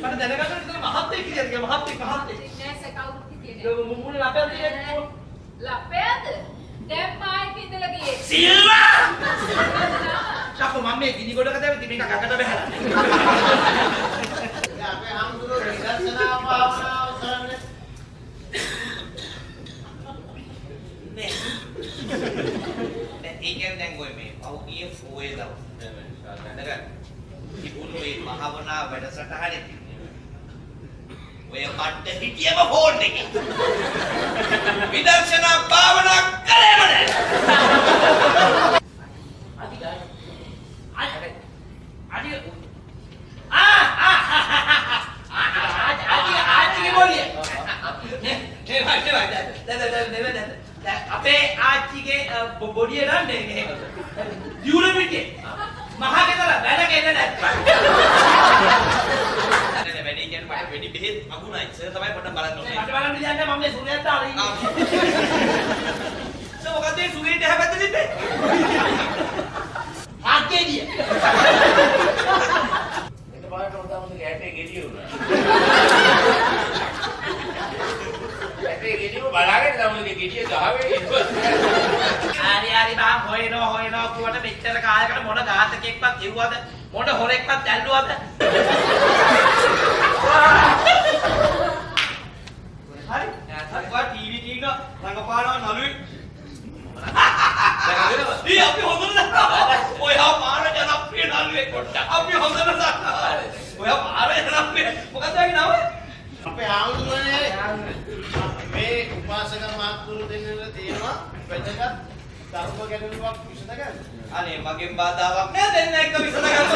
මට දැනගන්න ඉතින් මහත්තයෙක් කියලාද කියලා මහත්තයෙක් නෑ සර් කවුරුත් හිටියේ නෑ. මුමුණ ලපයක් තියෙන්නේ. ලපයද? දැන් මායික ඉඳලා ගියේ. සිල්වා! ශාප්ප මම මේ ගිනි ගොඩක දැවෙති මේක කකට බහැලා. අපේ හම්දුරෝ විදර්ශනා භාවනාව කරන්නේ නේ. දැන් ඒකෙන් දැන් ඔය මේ පෞගිය ෆෝයේ දවස්. දැනගන්න. තිබුණු මේ භාවනා වැඩසටහනේ ඔය මඩ හිටියම ෆෝන් එකේ. විදර්ශනා භාවනා කරේම නැහැ. අපේ ආච්චිගේ බොඩිය නම් මේ දියුල පිටියේ මහා ගෙදර වැඩ කෙන්න නැත්නම් නෑ වැඩි කියන්නේ මට වෙඩි බෙහෙත් අගුණයි සර් තමයි පොඩ්ඩක් බලන්න ඕනේ මට බලන්න දෙන්නේ මම මේ සුරියත් දාලා ඉන්නේ සර් මොකද මේ සුරියට හැබැද්ද තිබ්බේ ආකේදිය එකපාරට උදාමුනේ ගැටේ ගෙඩිය උනා ගැටේ ගෙඩිය බලාගෙන තමයි ගෙඩිය ගහවේ හරි බා හොයනවා කිව්වට මෙච්චර කාලයකට මොන ඝාතකෙක්වත් කිව්වද මොන හොරෙක්වත් ඇල්ලුවද හරි වා ටීවී එක රංගපානවා නළුයි ඊ අපි හොඳට දන්නවා ඔයා මාර ජනප්‍රිය නළුවෙක් පොට්ට අපි හොඳට දන්නවා ඔයා මාර ජනප්‍රිය මොකක්ද වගේ නම අපේ ආමුදුරනේ මේ උපාසක මහත්තුරු දෙන්නෙලා තියෙනවා වැදගත් ධර්ම ගැටලුවක් විසඳගන්න. අනේ මගෙන් බාධාවක් නෑ දෙන්න එක විසඳගන්න.